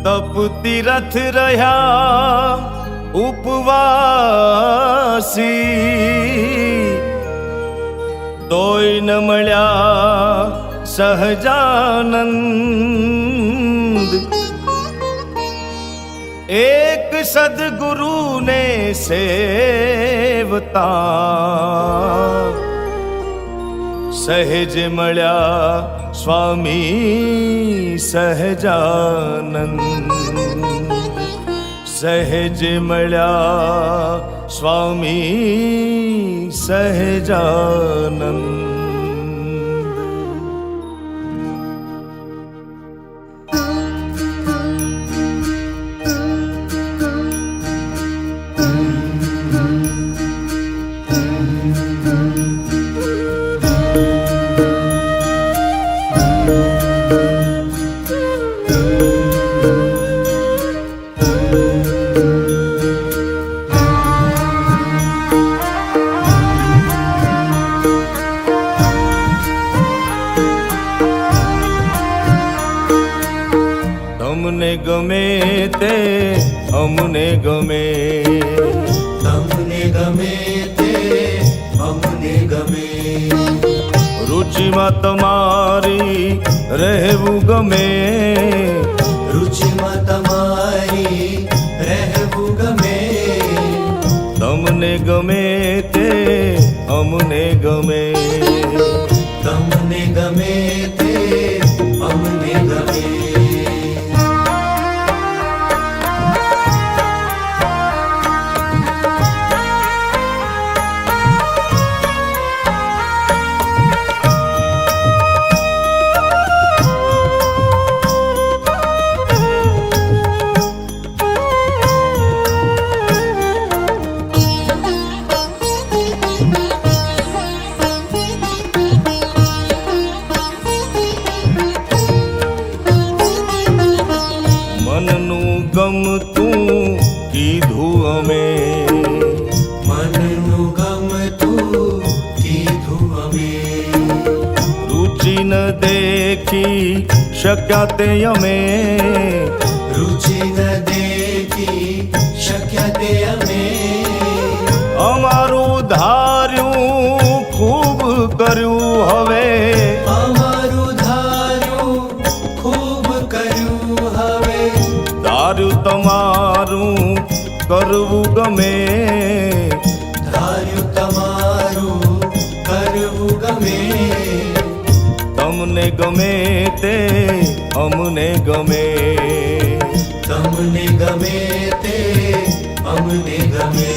તપ તીરથ રહ્યા ઉપવાસી, તોય ન મળ્યા સહજાનંદ. એક સદગુરુને સેવતા, સહેજ મળ્યા સ્વામી સહજાનંદ. સહેજ મળ્યા સ્વામી સહજાનંદ. તમને ગમે તે અમને ગમે, તમને ગમે તે અમને ગમે. રુચિમાં તમારી રહેવું ગમે, રુચિમાં તમારી રહેવું ગમે. તમને ગમે તે અમને ગમે. તમને ગમે તે અમને ગમે. મનનું ગમતું કીધું અમે, મનનું ગમતું કીધું અમે. રુચિ ન દેખી શક્યા તે અમે, રુચિ ન દેખી શક્યા તે અમે. અમારું ધાર્યું ખૂબ કર્યું હવે, અમારું ધાર્યું ખૂબ કર્યું હવે. ધાર્યું તમારું કરવું ગમે, ધાર્યું તમારું કરવું ગમે. તમને ગમે તે અમને ગમે. તમને ગમે તે અમને ગમે.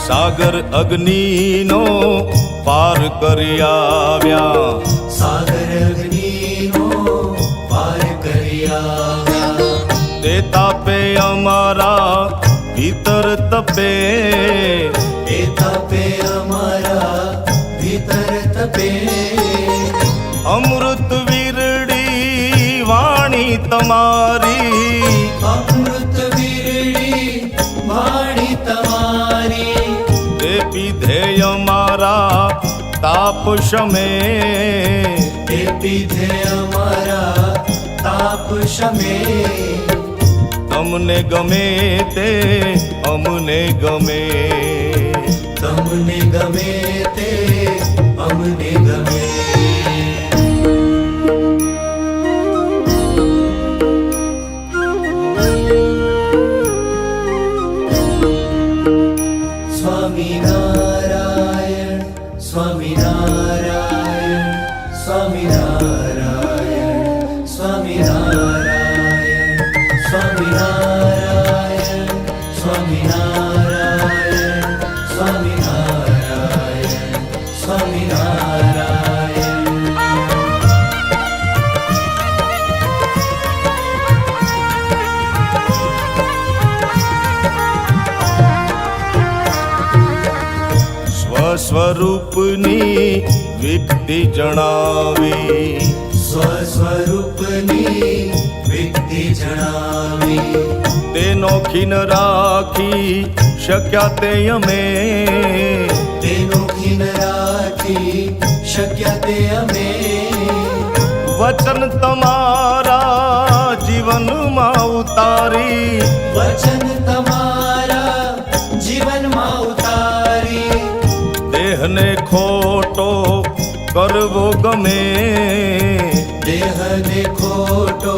સાગર અગ્નિનો પાર કરી આવ્યા, સાગર અગ્નિનો પાર કરી આવ્યા. તે તાપે અમારા ભીતર તપે, એ તપે અમારા ભીતર તપે. અમૃત વીરડી વાણી તમારી, અમૃત વીરડી વાણી તમારી. તે પીધે અમારા તાપ શમે, તે પીધે અમારા તાપ શમે. તમને ગમે તે અમને ગમે. તમને ગમે તે અમને ગમે. સ્વામિનારાયણ સ્વામિનારાયણ સ્વામિનારાયણ સ્વામિનારાયણ સ્વામિનારાયણ સ્વામિનારાયણ સ્વામિનારાયણ સ્વામિનારાયણ. સ્વસ્વરૂપની વિધિ જણાવી સ્વસ્વરૂપની વિધિ જણાવી તેનો ખીન રાખી શક્યા તે અમે તેનો ખીન રાખી શક્યા તે અમે વચન તમારા જીવનમાં ઉતારી વચન તમારા જીવનમાં ઉતારી દેહને ખોટો કરવો ગમે દેહને ખોટો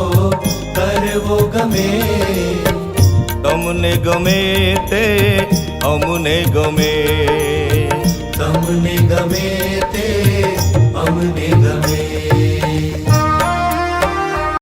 કરવો ગમે તમને ગમે તે અમને ગમે તમને ગમે તે અમને ગમે